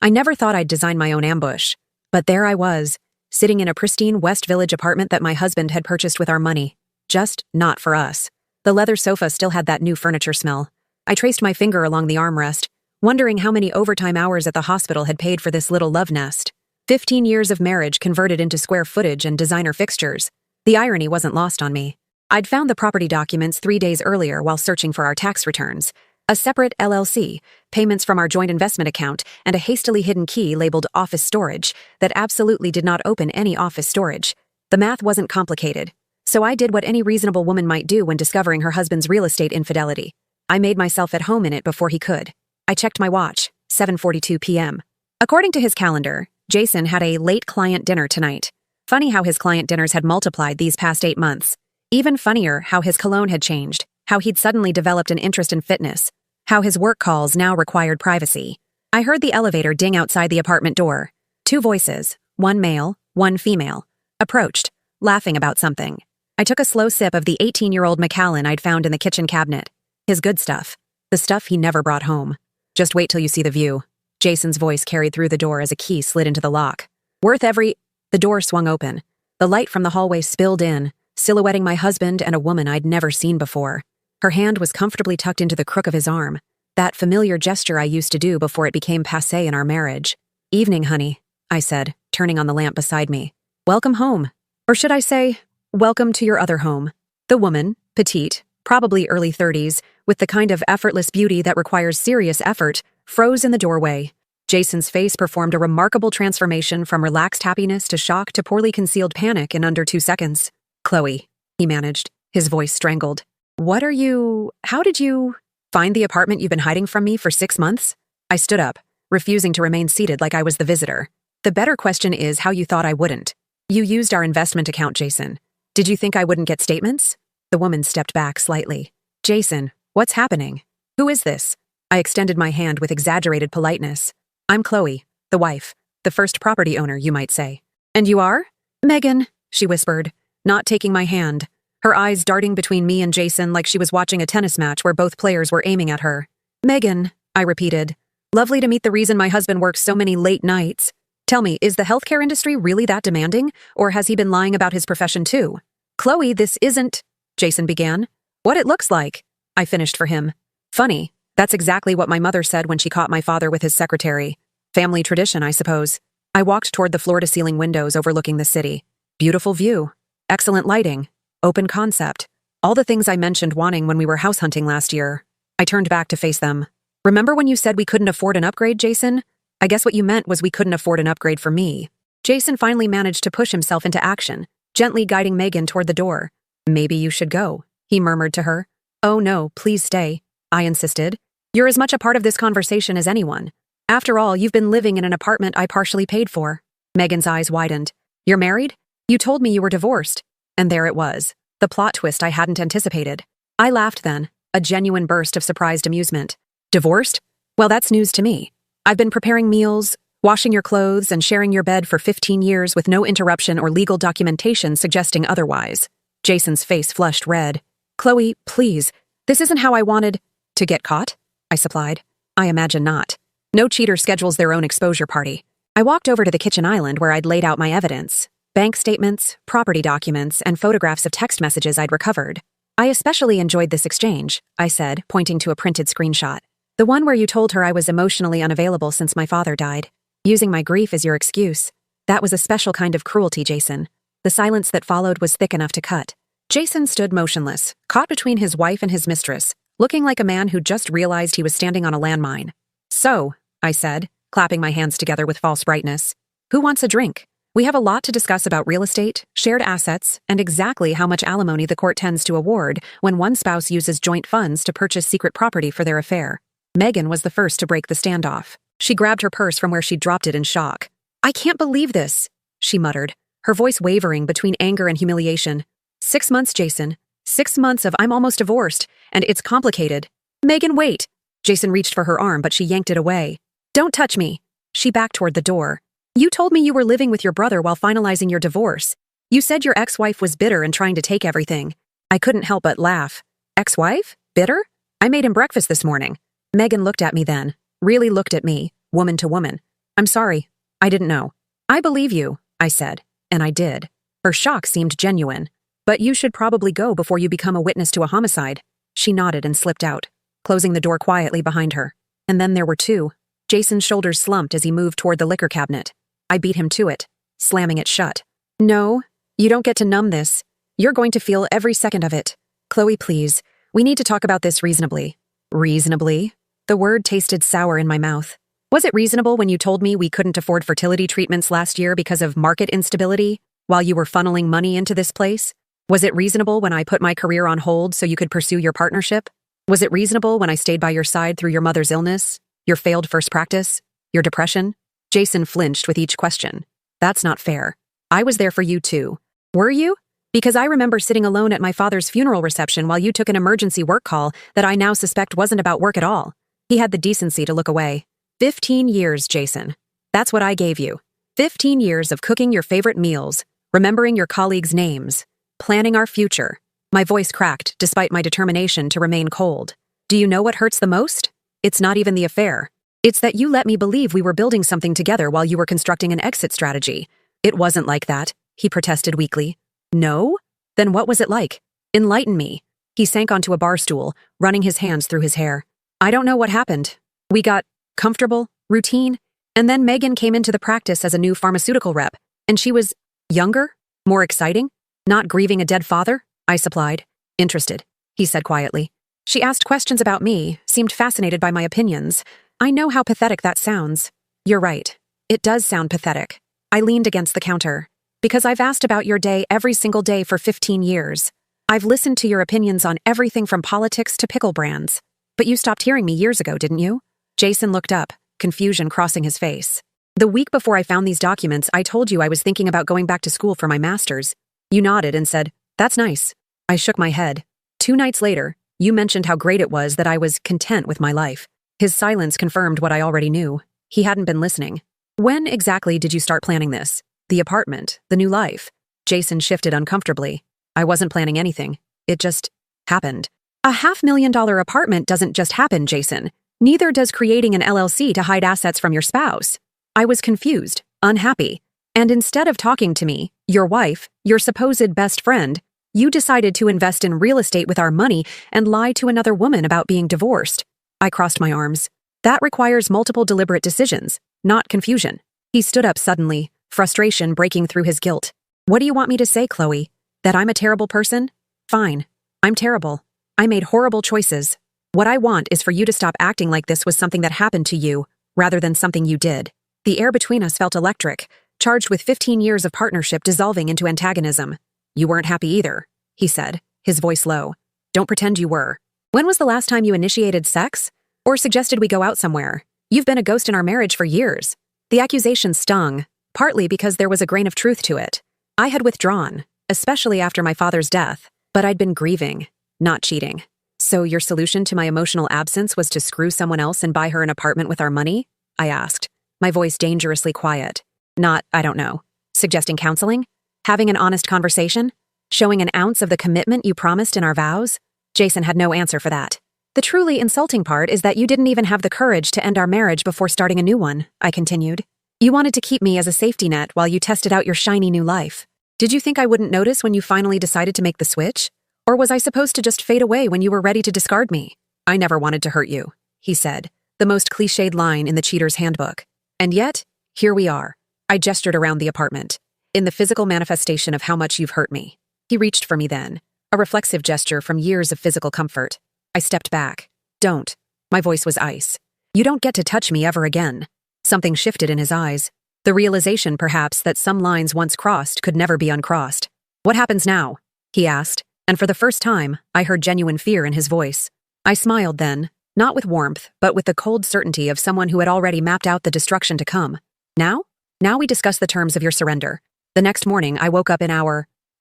I never thought I'd design my own ambush. But there I was, sitting in a pristine West Village apartment that my husband had purchased with our money. Just not for us. The leather sofa still had that new furniture smell. I traced my finger along the armrest, wondering how many overtime hours at the hospital had paid for this little love nest. 15 years of marriage converted into square footage and designer fixtures. The irony wasn't lost on me. I'd found the property documents 3 days earlier while searching for our tax returns. A separate LLC, payments from our joint investment account, and a hastily hidden key labeled office storage that absolutely did not open any office storage. The math wasn't complicated. So I did what any reasonable woman might do when discovering her husband's real estate infidelity. I made myself at home in it before he could. I checked my watch, 7:42 p.m. According to his calendar, Jason had a late client dinner tonight. Funny how his client dinners had multiplied these past 8 months. Even funnier how his cologne had changed, how he'd suddenly developed an interest in fitness, how his work calls now required privacy. I heard the elevator ding outside the apartment door. 2 voices, one male, one female, approached, laughing about something. I took a slow sip of the 18-year-old Macallan I'd found in the kitchen cabinet. His good stuff. The stuff he never brought home. Just wait till you see the view. Jason's voice carried through the door as a key slid into the lock. Worth every... The door swung open. The light from the hallway spilled in, silhouetting my husband and a woman I'd never seen before. Her hand was comfortably tucked into the crook of his arm. That familiar gesture I used to do before it became passé in our marriage. "Evening, honey," I said, turning on the lamp beside me. "Welcome home. Or should I say, welcome to your other home." The woman, petite, probably early 30s, with the kind of effortless beauty that requires serious effort, froze in the doorway. Jason's face performed a remarkable transformation from relaxed happiness to shock to poorly concealed panic in under 2 seconds. "Chloe," he managed, his voice strangled. How did you find the apartment you've been hiding from me for 6 months?" I stood up, refusing to remain seated like I was the visitor. "The better question is how you thought I wouldn't. You used our investment account, Jason. Did you think I wouldn't get statements?" The woman stepped back slightly. "Jason, what's happening? Who is this?" I extended my hand with exaggerated politeness. "I'm Chloe, the wife, the first property owner, you might say." "And you are?" "Megan," she whispered, not taking my hand, her eyes darting between me and Jason like she was watching a tennis match where both players were aiming at her. "Megan," I repeated. "Lovely to meet the reason my husband works so many late nights. Tell me, is the healthcare industry really that demanding, or has he been lying about his profession too?" "Chloe, this isn't," Jason began. "What it looks like," I finished for him. "Funny, that's exactly what my mother said when she caught my father with his secretary. Family tradition, I suppose." I walked toward the floor-to-ceiling windows overlooking the city. Beautiful view. Excellent lighting. Open concept. All the things I mentioned wanting when we were house hunting last year. I turned back to face them. "Remember when you said we couldn't afford an upgrade, Jason? I guess what you meant was we couldn't afford an upgrade for me." Jason finally managed to push himself into action, gently guiding Megan toward the door. "Maybe you should go," he murmured to her. "Oh no, please stay," I insisted. "You're as much a part of this conversation as anyone. After all, you've been living in an apartment I partially paid for." Megan's eyes widened. "You're married? You told me you were divorced." And there it was, the plot twist I hadn't anticipated. I laughed then, a genuine burst of surprised amusement. "Divorced? Well, that's news to me. I've been preparing meals, washing your clothes, and sharing your bed for 15 years with no interruption or legal documentation suggesting otherwise." Jason's face flushed red. "Chloe, please, this isn't how I wanted to get caught," I supplied. "I imagine not. No cheater schedules their own exposure party." I walked over to the kitchen island where I'd laid out my evidence. Bank statements, property documents, and photographs of text messages I'd recovered. "I especially enjoyed this exchange," I said, pointing to a printed screenshot. "The one where you told her I was emotionally unavailable since my father died, using my grief as your excuse. That was a special kind of cruelty, Jason." The silence that followed was thick enough to cut. Jason stood motionless, caught between his wife and his mistress, looking like a man who just realized he was standing on a landmine. "So," I said, clapping my hands together with false brightness, "who wants a drink? We have a lot to discuss about real estate, shared assets, and exactly how much alimony the court tends to award when one spouse uses joint funds to purchase secret property for their affair." Megan was the first to break the standoff. She grabbed her purse from where she'd dropped it in shock. "I can't believe this," she muttered, her voice wavering between anger and humiliation. 6 months, Jason. 6 months of I'm almost divorced, and it's complicated." "Megan, wait." Jason reached for her arm, but she yanked it away. "Don't touch me." She backed toward the door. "You told me you were living with your brother while finalizing your divorce. You said your ex-wife was bitter and trying to take everything." I couldn't help but laugh. "Ex-wife? Bitter? I made him breakfast this morning." Megan looked at me then, really looked at me, woman to woman. I'm sorry. I didn't know. I believe you, I said, and I did. Her shock seemed genuine. But you should probably go before you become a witness to a homicide. She nodded and slipped out, closing the door quietly behind her. And then there were two. Jason's shoulders slumped as he moved toward the liquor cabinet. I beat him to it, slamming it shut. No, you don't get to numb this. You're going to feel every second of it. Chloe, please. We need to talk about this reasonably. Reasonably? The word tasted sour in my mouth. Was it reasonable when you told me we couldn't afford fertility treatments last year because of market instability, while you were funneling money into this place? Was it reasonable when I put my career on hold so you could pursue your partnership? Was it reasonable when I stayed by your side through your mother's illness, your failed first practice, your depression? Jason flinched with each question. That's not fair. I was there for you too. Were you? Because I remember sitting alone at my father's funeral reception while you took an emergency work call that I now suspect wasn't about work at all. He had the decency to look away. 15 years, Jason. That's what I gave you. 15 years of cooking your favorite meals, remembering your colleagues' names, planning our future. My voice cracked despite my determination to remain cold. Do you know what hurts the most? It's not even the affair. It's that you let me believe we were building something together while you were constructing an exit strategy. It wasn't like that, he protested weakly. No? Then what was it like? Enlighten me. He sank onto a bar stool, running his hands through his hair. I don't know what happened. We got comfortable, routine, and then Megan came into the practice as a new pharmaceutical rep, and she was younger, more exciting, not grieving a dead father, I supplied. Interested, he said quietly. She asked questions about me, seemed fascinated by my opinions. I know how pathetic that sounds. You're right. It does sound pathetic. I leaned against the counter. Because I've asked about your day every single day for 15 years. I've listened to your opinions on everything from politics to pickle brands. But you stopped hearing me years ago, didn't you? Jason looked up, confusion crossing his face. The week before I found these documents, I told you I was thinking about going back to school for my master's. You nodded and said, "That's nice." I shook my head. 2 nights later, you mentioned how great it was that I was content with my life. His silence confirmed what I already knew. He hadn't been listening. When exactly did you start planning this? The apartment, the new life? Jason shifted uncomfortably. I wasn't planning anything. It just happened. A $500,000 apartment doesn't just happen, Jason. Neither does creating an LLC to hide assets from your spouse. I was confused, unhappy. And instead of talking to me, your wife, your supposed best friend, you decided to invest in real estate with our money and lie to another woman about being divorced. I crossed my arms. That requires multiple deliberate decisions, not confusion. He stood up suddenly, frustration breaking through his guilt. What do you want me to say, Chloe? That I'm a terrible person? Fine. I'm terrible. I made horrible choices. What I want is for you to stop acting like this was something that happened to you, rather than something you did. The air between us felt electric, charged with 15 years of partnership dissolving into antagonism. You weren't happy either, he said, his voice low. Don't pretend you were. When was the last time you initiated sex? Or suggested we go out somewhere? You've been a ghost in our marriage for years. The accusation stung, partly because there was a grain of truth to it. I had withdrawn, especially after my father's death, but I'd been grieving, not cheating. So your solution to my emotional absence was to screw someone else and buy her an apartment with our money? I asked, my voice dangerously quiet. Not, I don't know. Suggesting counseling? Having an honest conversation? Showing an ounce of the commitment you promised in our vows? Jason had no answer for that. The truly insulting part is that you didn't even have the courage to end our marriage before starting a new one, I continued. You wanted to keep me as a safety net while you tested out your shiny new life. Did you think I wouldn't notice when you finally decided to make the switch? Or was I supposed to just fade away when you were ready to discard me? I never wanted to hurt you, he said, the most cliched line in the cheater's handbook. And yet, here we are. I gestured around the apartment, in the physical manifestation of how much you've hurt me. He reached for me then, a reflexive gesture from years of physical comfort. I stepped back. Don't. My voice was ice. You don't get to touch me ever again. Something shifted in his eyes. The realization, perhaps, that some lines once crossed could never be uncrossed. What happens now? He asked, and for the first time, I heard genuine fear in his voice. I smiled then, not with warmth, but with the cold certainty of someone who had already mapped out the destruction to come. Now? Now we discuss the terms of your surrender. The next morning, I woke up in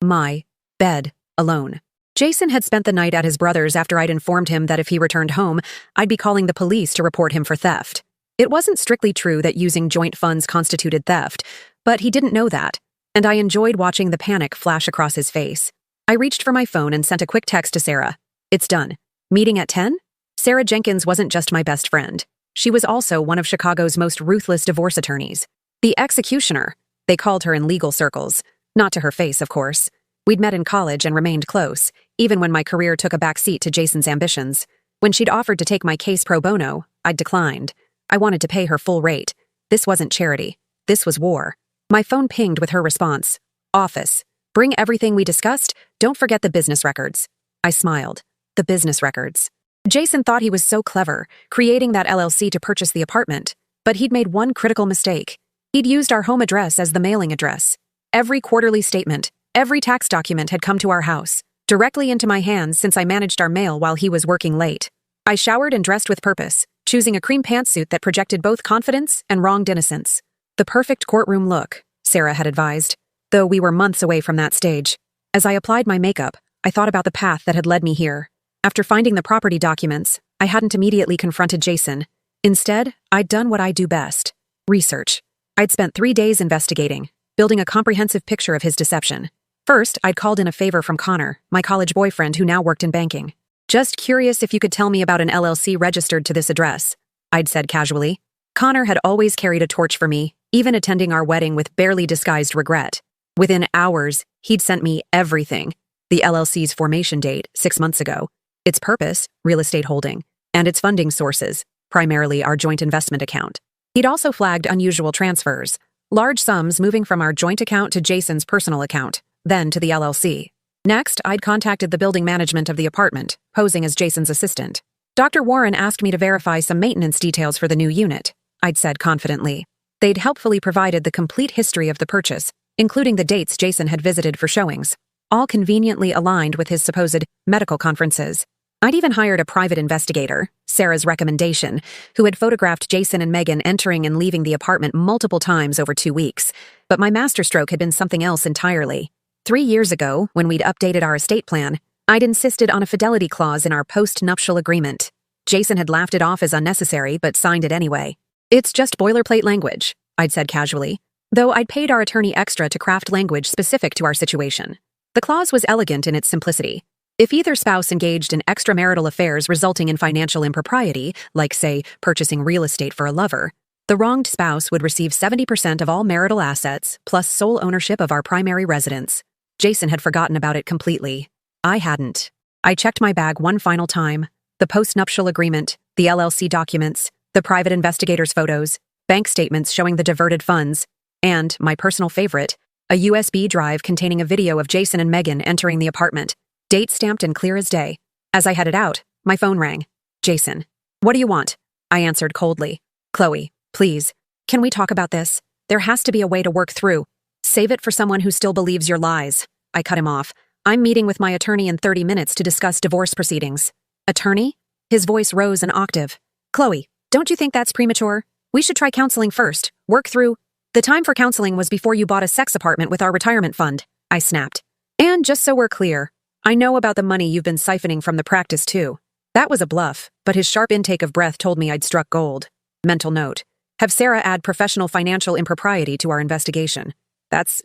my bed, alone. Jason had spent the night at his brother's after I'd informed him that if he returned home, I'd be calling the police to report him for theft. It wasn't strictly true that using joint funds constituted theft, but he didn't know that, and I enjoyed watching the panic flash across his face. I reached for my phone and sent a quick text to Sarah. It's done. Meeting at 10? Sarah Jenkins wasn't just my best friend. She was also one of Chicago's most ruthless divorce attorneys. The executioner, they called her in legal circles. Not to her face, of course. We'd met in college and remained close, even when my career took a backseat to Jason's ambitions. When she'd offered to take my case pro bono, I'd declined. I wanted to pay her full rate. This wasn't charity. This was war. My phone pinged with her response. Office. Bring everything we discussed. Don't forget the business records. I smiled. The business records. Jason thought he was so clever, creating that LLC to purchase the apartment. But he'd made one critical mistake. He'd used our home address as the mailing address. Every quarterly statement, every tax document had come to our house, directly into my hands since I managed our mail while he was working late. I showered and dressed with purpose, choosing a cream pantsuit that projected both confidence and wronged innocence. The perfect courtroom look, Sarah had advised, though we were months away from that stage. As I applied my makeup, I thought about the path that had led me here. After finding the property documents, I hadn't immediately confronted Jason. Instead, I'd done what I do best. Research. I'd spent 3 days investigating, building a comprehensive picture of his deception. First, I'd called in a favor from Connor, my college boyfriend who now worked in banking. Just curious if you could tell me about an LLC registered to this address, I'd said casually. Connor had always carried a torch for me, even attending our wedding with barely disguised regret. Within hours, he'd sent me everything. The LLC's formation date, 6 months ago. Its purpose, real estate holding. And its funding sources, primarily our joint investment account. He'd also flagged unusual transfers. Large sums moving from our joint account to Jason's personal account, then to the LLC. Next, I'd contacted the building management of the apartment, posing as Jason's assistant. Dr. Warren asked me to verify some maintenance details for the new unit, I'd said confidently. They'd helpfully provided the complete history of the purchase, including the dates Jason had visited for showings, all conveniently aligned with his supposed medical conferences. I'd even hired a private investigator, Sarah's recommendation, who had photographed Jason and Megan entering and leaving the apartment multiple times over 2 weeks. But my masterstroke had been something else entirely. 3 years ago, when we'd updated our estate plan, I'd insisted on a fidelity clause in our post-nuptial agreement. Jason had laughed it off as unnecessary, but signed it anyway. It's just boilerplate language, I'd said casually, though I'd paid our attorney extra to craft language specific to our situation. The clause was elegant in its simplicity. If either spouse engaged in extramarital affairs resulting in financial impropriety, like, say, purchasing real estate for a lover, the wronged spouse would receive 70% of all marital assets, plus sole ownership of our primary residence. Jason had forgotten about it completely. I hadn't. I checked my bag one final time. The post-nuptial agreement, the LLC documents, the private investigator's photos, bank statements showing the diverted funds, and, my personal favorite, a USB drive containing a video of Jason and Megan entering the apartment, date stamped and clear as day. As I headed out, my phone rang. Jason. What do you want? I answered coldly. Chloe, please. Can we talk about this? There has to be a way to work through. Save it for someone who still believes your lies. I cut him off. I'm meeting with my attorney in 30 minutes to discuss divorce proceedings. Attorney? His voice rose an octave. Chloe, don't you think that's premature? We should try counseling first. Work through. The time for counseling was before you bought a sex apartment with our retirement fund, I snapped. And just so we're clear, I know about the money you've been siphoning from the practice too. That was a bluff, but his sharp intake of breath told me I'd struck gold. Mental note. Have Sarah add professional financial impropriety to our investigation. That's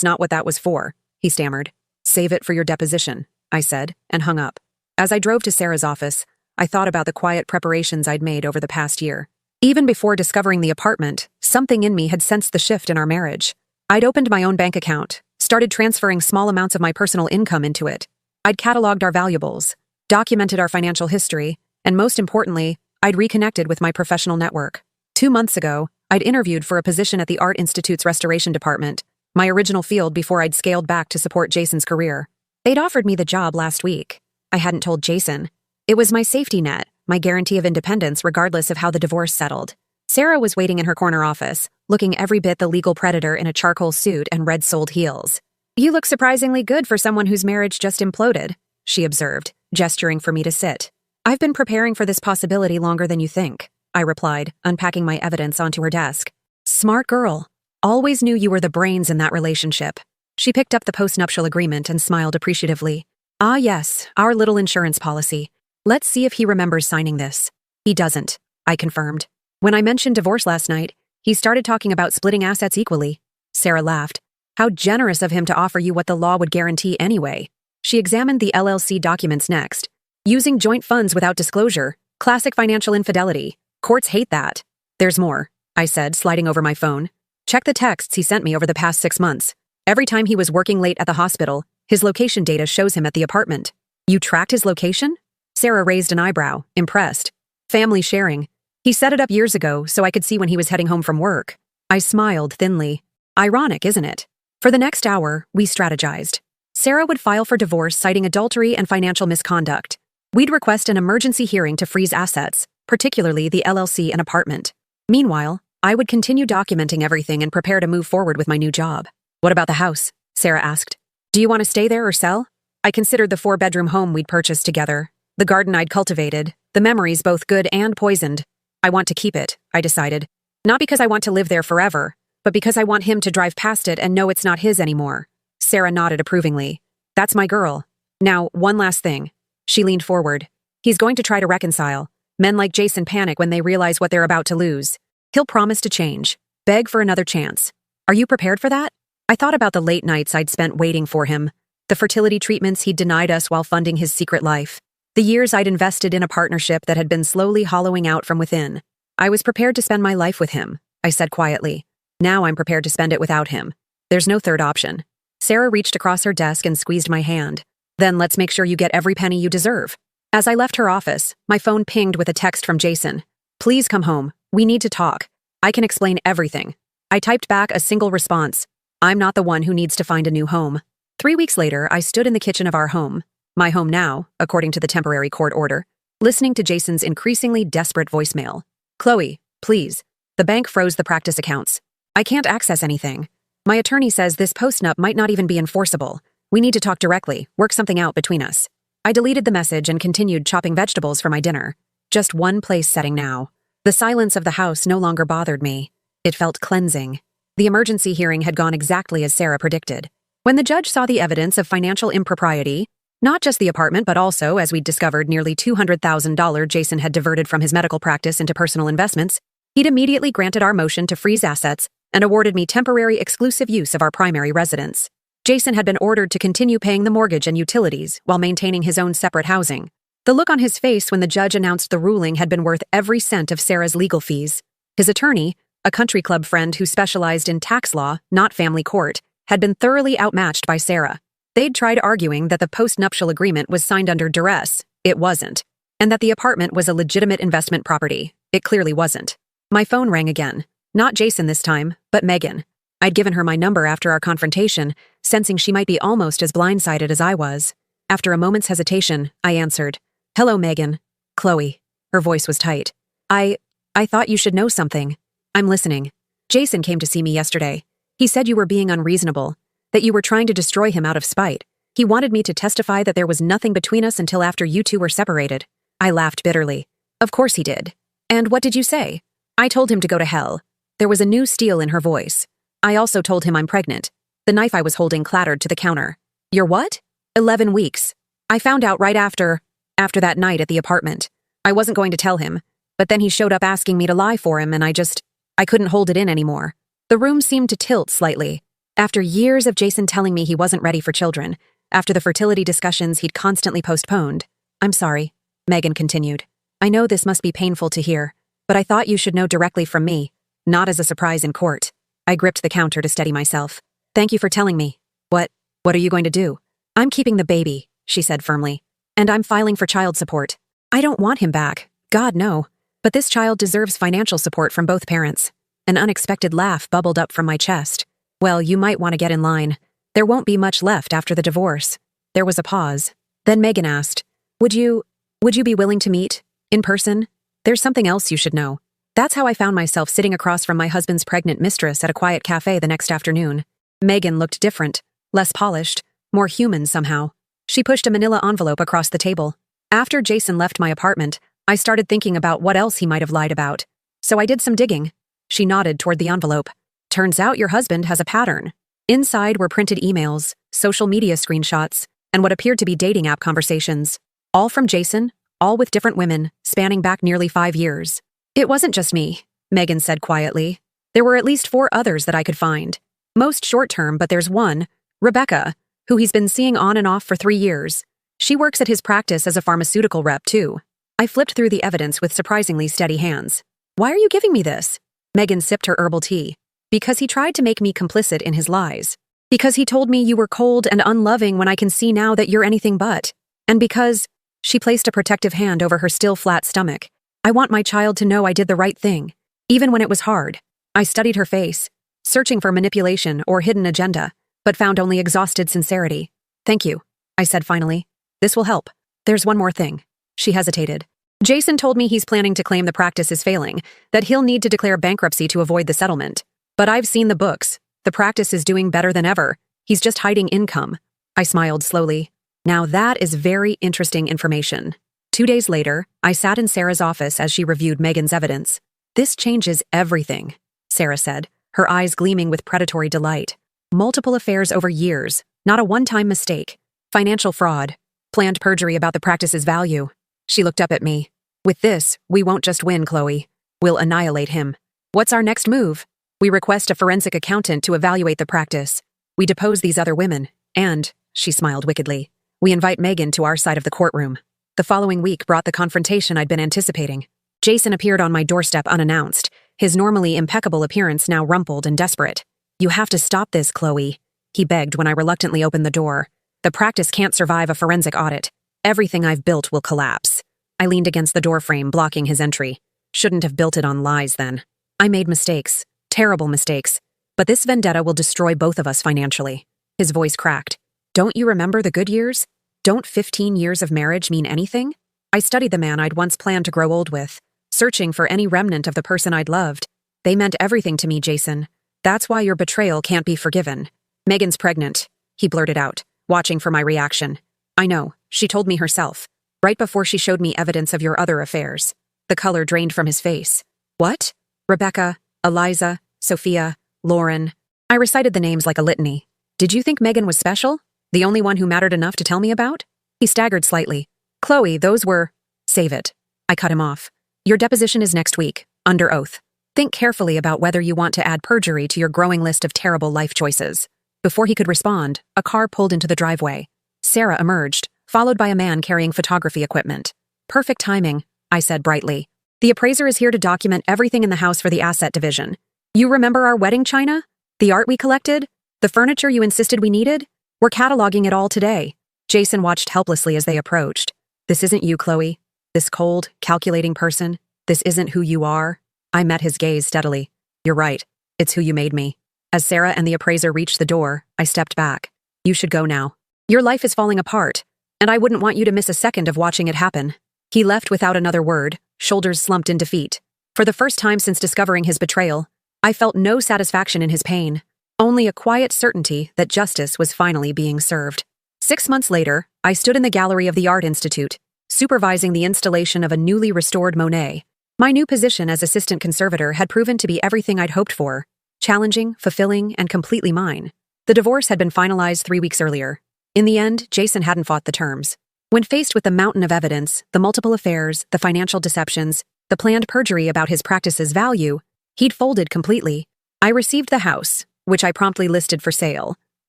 not what that was for, he stammered. Save it for your deposition, I said, and hung up. As I drove to Sarah's office, I thought about the quiet preparations I'd made over the past year. Even before discovering the apartment, something in me had sensed the shift in our marriage. I'd opened my own bank account, started transferring small amounts of my personal income into it. I'd cataloged our valuables, documented our financial history, and most importantly, I'd reconnected with my professional network. 2 months ago, I'd interviewed for a position at the Art Institute's restoration department, my original field before I'd scaled back to support Jason's career. They'd offered me the job last week. I hadn't told Jason. It was my safety net, my guarantee of independence regardless of how the divorce settled. Sarah was waiting in her corner office, looking every bit the legal predator in a charcoal suit and red-soled heels. You look surprisingly good for someone whose marriage just imploded, she observed, gesturing for me to sit. I've been preparing for this possibility longer than you think, I replied, unpacking my evidence onto her desk. Smart girl. Always knew you were the brains in that relationship. She picked up the post-nuptial agreement and smiled appreciatively. Ah yes, our little insurance policy. Let's see if he remembers signing this. He doesn't, I confirmed. When I mentioned divorce last night, he started talking about splitting assets equally. Sarah laughed. How generous of him to offer you what the law would guarantee anyway. She examined the LLC documents next. Using joint funds without disclosure, classic financial infidelity. Courts hate that. There's more, I said, sliding over my phone. Check the texts he sent me over the past 6 months. Every time he was working late at the hospital, his location data shows him at the apartment. You tracked his location? Sarah raised an eyebrow, impressed. Family sharing. He set it up years ago so I could see when he was heading home from work. I smiled thinly. Ironic, isn't it? For the next hour, we strategized. Sarah would file for divorce citing adultery and financial misconduct. We'd request an emergency hearing to freeze assets, particularly the LLC and apartment. Meanwhile, I would continue documenting everything and prepare to move forward with my new job. What about the house? Sarah asked. Do you want to stay there or sell? I considered the 4-bedroom home we'd purchased together, the garden I'd cultivated, the memories both good and poisoned. I want to keep it, I decided. Not because I want to live there forever, but because I want him to drive past it and know it's not his anymore. Sarah nodded approvingly. That's my girl. Now, one last thing. She leaned forward. He's going to try to reconcile. Men like Jason panic when they realize what they're about to lose. He'll promise to change, beg for another chance. Are you prepared for that? I thought about the late nights I'd spent waiting for him, the fertility treatments he'd denied us while funding his secret life, the years I'd invested in a partnership that had been slowly hollowing out from within. I was prepared to spend my life with him, I said quietly. Now I'm prepared to spend it without him. There's no third option. Sarah reached across her desk and squeezed my hand. Then let's make sure you get every penny you deserve. As I left her office, my phone pinged with a text from Jason. Please come home. We need to talk. I can explain everything. I typed back a single response. I'm not the one who needs to find a new home. 3 weeks later, I stood in the kitchen of our home, my home now, according to the temporary court order, listening to Jason's increasingly desperate voicemail. Chloe, please. The bank froze the practice accounts. I can't access anything. My attorney says this post-nup might not even be enforceable. We need to talk directly, work something out between us. I deleted the message and continued chopping vegetables for my dinner. Just one place setting now. The silence of the house no longer bothered me. It felt cleansing. The emergency hearing had gone exactly as Sarah predicted. When the judge saw the evidence of financial impropriety, not just the apartment but also, as we'd discovered, nearly $200,000 Jason had diverted from his medical practice into personal investments, he'd immediately granted our motion to freeze assets and awarded me temporary exclusive use of our primary residence. Jason had been ordered to continue paying the mortgage and utilities while maintaining his own separate housing. The look on his face when the judge announced the ruling had been worth every cent of Sarah's legal fees. His attorney, a country club friend who specialized in tax law, not family court, had been thoroughly outmatched by Sarah. They'd tried arguing that the post-nuptial agreement was signed under duress. It wasn't. And that the apartment was a legitimate investment property. It clearly wasn't. My phone rang again. Not Jason this time, but Megan. I'd given her my number after our confrontation, sensing she might be almost as blindsided as I was. After a moment's hesitation, I answered. Hello, Megan. Chloe. Her voice was tight. I thought you should know something. I'm listening. Jason came to see me yesterday. He said you were being unreasonable, that you were trying to destroy him out of spite. He wanted me to testify that there was nothing between us until after you two were separated. I laughed bitterly. Of course he did. And what did you say? I told him to go to hell. There was a new steel in her voice. I also told him I'm pregnant. The knife I was holding clattered to the counter. You're what? 11 weeks. I found out right after that night at the apartment. I wasn't going to tell him, but then he showed up asking me to lie for him and I couldn't hold it in anymore. The room seemed to tilt slightly. After years of Jason telling me he wasn't ready for children, after the fertility discussions he'd constantly postponed. I'm sorry, Megan continued. I know this must be painful to hear, but I thought you should know directly from me, not as a surprise in court. I gripped the counter to steady myself. Thank you for telling me. What are you going to do? I'm keeping the baby, she said firmly. And I'm filing for child support. I don't want him back. God, no. But this child deserves financial support from both parents. An unexpected laugh bubbled up from my chest. Well, you might want to get in line. There won't be much left after the divorce. There was a pause. Then Megan asked, Would you be willing to meet? In person? There's something else you should know. That's how I found myself sitting across from my husband's pregnant mistress at a quiet cafe the next afternoon. Megan looked different, less polished, more human somehow. She pushed a manila envelope across the table. After Jason left my apartment, I started thinking about what else he might have lied about. So I did some digging. She nodded toward the envelope. Turns out your husband has a pattern. Inside were printed emails, social media screenshots, and what appeared to be dating app conversations. All from Jason, all with different women, spanning back nearly 5 years. It wasn't just me, Megan said quietly. There were at least 4 others that I could find. Most short-term, but there's one, Rebecca, who he's been seeing on and off for 3 years. She works at his practice as a pharmaceutical rep, too. I flipped through the evidence with surprisingly steady hands. Why are you giving me this? Megan sipped her herbal tea. Because he tried to make me complicit in his lies. Because he told me you were cold and unloving when I can see now that you're anything but. And because she placed a protective hand over her still flat stomach. I want my child to know I did the right thing, even when it was hard. I studied her face, searching for manipulation or hidden agenda, but found only exhausted sincerity. Thank you, I said finally. This will help. There's one more thing. She hesitated. Jason told me he's planning to claim the practice is failing, that he'll need to declare bankruptcy to avoid the settlement. But I've seen the books. The practice is doing better than ever. He's just hiding income. I smiled slowly. Now that is very interesting information. 2 days later, I sat in Sarah's office as she reviewed Megan's evidence. This changes everything, Sarah said, her eyes gleaming with predatory delight. Multiple affairs over years, not a one-time mistake. Financial fraud. Planned perjury about the practice's value. She looked up at me. With this, we won't just win, Chloe. We'll annihilate him. What's our next move? We request a forensic accountant to evaluate the practice. We depose these other women, and, she smiled wickedly, we invite Megan to our side of the courtroom. The following week brought the confrontation I'd been anticipating. Jason appeared on my doorstep unannounced, his normally impeccable appearance now rumpled and desperate. You have to stop this, Chloe, he begged when I reluctantly opened the door. The practice can't survive a forensic audit. Everything I've built will collapse. I leaned against the doorframe, blocking his entry. Shouldn't have built it on lies then. I made mistakes, terrible mistakes, but this vendetta will destroy both of us financially. His voice cracked. Don't you remember the good years? Don't 15 years of marriage mean anything? I studied the man I'd once planned to grow old with, searching for any remnant of the person I'd loved. They meant everything to me, Jason. That's why your betrayal can't be forgiven. Megan's pregnant, he blurted out, watching for my reaction. I know, she told me herself, right before she showed me evidence of your other affairs. The color drained from his face. What? Rebecca, Eliza, Sophia, Lauren. I recited the names like a litany. Did you think Megan was special? The only one who mattered enough to tell me about? He staggered slightly. Chloe, those were… Save it. I cut him off. Your deposition is next week, under oath. Think carefully about whether you want to add perjury to your growing list of terrible life choices. Before he could respond, a car pulled into the driveway. Sarah emerged, followed by a man carrying photography equipment. Perfect timing, I said brightly. The appraiser is here to document everything in the house for the asset division. You remember our wedding china? The art we collected? The furniture you insisted we needed? We're cataloging it all today. Jason watched helplessly as they approached. This isn't you, Chloe. This cold, calculating person. This isn't who you are. I met his gaze steadily. You're right. It's who you made me. As Sarah and the appraiser reached the door, I stepped back. You should go now. Your life is falling apart, and I wouldn't want you to miss a second of watching it happen. He left without another word, shoulders slumped in defeat. For the first time since discovering his betrayal, I felt no satisfaction in his pain. Only a quiet certainty that justice was finally being served. 6 months later, I stood in the gallery of the Art Institute, supervising the installation of a newly restored Monet. My new position as assistant conservator had proven to be everything I'd hoped for, challenging, fulfilling, and completely mine. The divorce had been finalized 3 weeks earlier. In the end, Jason hadn't fought the terms. When faced with the mountain of evidence, the multiple affairs, the financial deceptions, the planned perjury about his practice's value, he'd folded completely. I received the house, which I promptly listed for sale,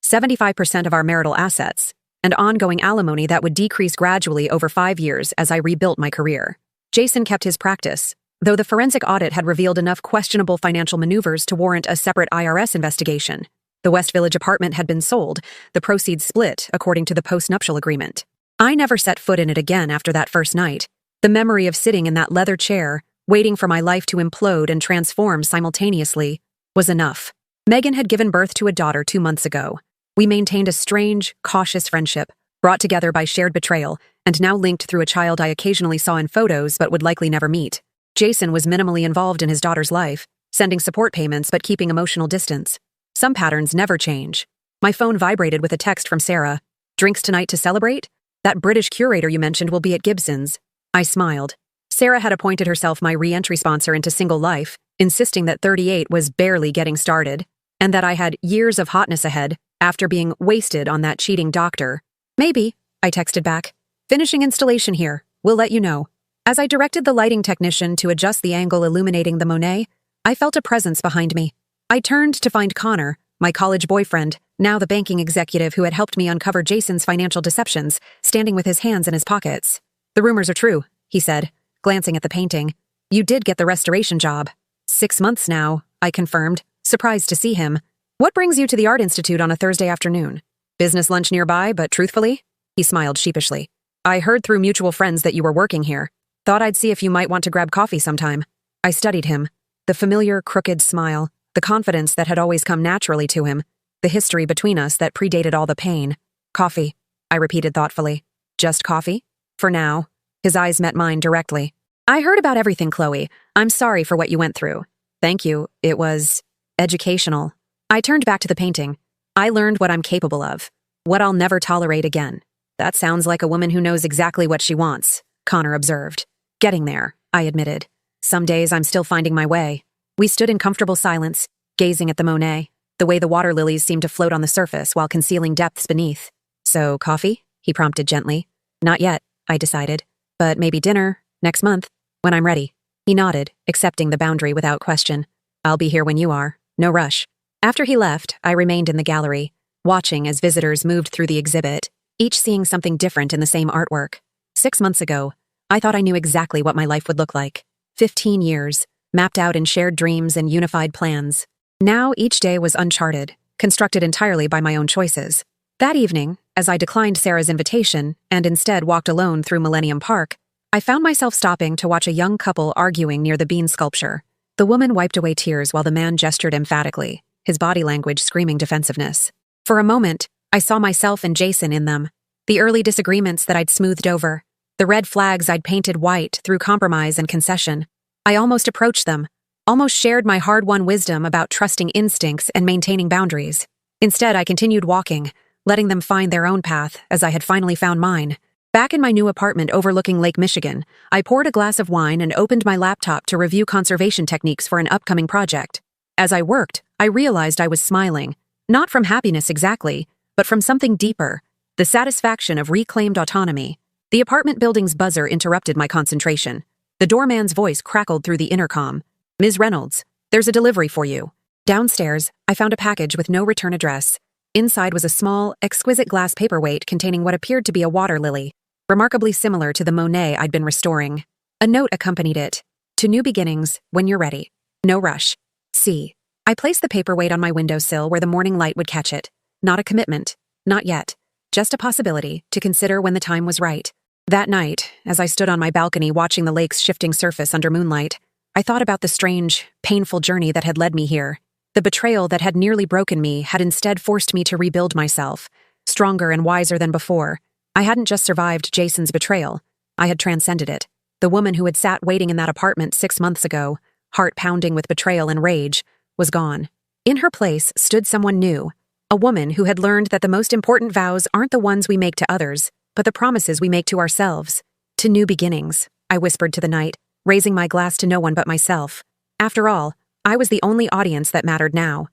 75% of our marital assets, and ongoing alimony that would decrease gradually over 5 years as I rebuilt my career. Jason kept his practice, though the forensic audit had revealed enough questionable financial maneuvers to warrant a separate IRS investigation. The West Village apartment had been sold, the proceeds split according to the post-nuptial agreement. I never set foot in it again after that first night. The memory of sitting in that leather chair, waiting for my life to implode and transform simultaneously, was enough. Megan had given birth to a daughter 2 months ago. We maintained a strange, cautious friendship, brought together by shared betrayal, and now linked through a child I occasionally saw in photos but would likely never meet. Jason was minimally involved in his daughter's life, sending support payments but keeping emotional distance. Some patterns never change. My phone vibrated with a text from Sarah. Drinks tonight to celebrate? That British curator you mentioned will be at Gibson's. I smiled. Sarah had appointed herself my re-entry sponsor into single life, insisting that 38 was barely getting started, and that I had years of hotness ahead after being wasted on that cheating doctor. Maybe, I texted back. Finishing installation here. We'll let you know. As I directed the lighting technician to adjust the angle illuminating the Monet, I felt a presence behind me. I turned to find Connor, my college boyfriend, now the banking executive who had helped me uncover Jason's financial deceptions, standing with his hands in his pockets. The rumors are true, he said, glancing at the painting. You did get the restoration job. 6 months now, I confirmed, surprised to see him. What brings you to the Art Institute on a Thursday afternoon? Business lunch nearby, but truthfully? He smiled sheepishly. I heard through mutual friends that you were working here. Thought I'd see if you might want to grab coffee sometime. I studied him. The familiar, crooked smile, the confidence that had always come naturally to him, the history between us that predated all the pain. Coffee, I repeated thoughtfully. Just coffee? For now. His eyes met mine directly. I heard about everything, Chloe. I'm sorry for what you went through. Thank you. It was educational. I turned back to the painting. I learned what I'm capable of, what I'll never tolerate again. That sounds like a woman who knows exactly what she wants, Connor observed. Getting there, I admitted. Some days I'm still finding my way. We stood in comfortable silence, gazing at the Monet, the way the water lilies seemed to float on the surface while concealing depths beneath. So, coffee? He prompted gently. Not yet, I decided. But maybe dinner, next month, when I'm ready. He nodded, accepting the boundary without question. I'll be here when you are. No rush. After he left, I remained in the gallery, watching as visitors moved through the exhibit, each seeing something different in the same artwork. 6 months ago, I thought I knew exactly what my life would look like. 15 years, mapped out in shared dreams and unified plans. Now each day was uncharted, constructed entirely by my own choices. That evening, as I declined Sarah's invitation and instead walked alone through Millennium Park, I found myself stopping to watch a young couple arguing near the bean sculpture. The woman wiped away tears while the man gestured emphatically, his body language screaming defensiveness. For a moment, I saw myself and Jason in them. The early disagreements that I'd smoothed over, the red flags I'd painted white through compromise and concession. I almost approached them, almost shared my hard-won wisdom about trusting instincts and maintaining boundaries. Instead, I continued walking, letting them find their own path as I had finally found mine. Back in my new apartment overlooking Lake Michigan, I poured a glass of wine and opened my laptop to review conservation techniques for an upcoming project. As I worked, I realized I was smiling, not from happiness exactly, but from something deeper, the satisfaction of reclaimed autonomy. The apartment building's buzzer interrupted my concentration. The doorman's voice crackled through the intercom. Ms. Reynolds, there's a delivery for you. Downstairs, I found a package with no return address. Inside was a small, exquisite glass paperweight containing what appeared to be a water lily, remarkably similar to the Monet I'd been restoring. A note accompanied it. To new beginnings, when you're ready. No rush. C. I placed the paperweight on my windowsill where the morning light would catch it. Not a commitment. Not yet. Just a possibility to consider when the time was right. That night, as I stood on my balcony watching the lake's shifting surface under moonlight, I thought about the strange, painful journey that had led me here. The betrayal that had nearly broken me had instead forced me to rebuild myself, stronger and wiser than before. I hadn't just survived Jason's betrayal. I had transcended it. The woman who had sat waiting in that apartment 6 months ago, heart pounding with betrayal and rage, was gone. In her place stood someone new, a woman who had learned that the most important vows aren't the ones we make to others, but the promises we make to ourselves. To new beginnings, I whispered to the night, raising my glass to no one but myself. After all, I was the only audience that mattered now.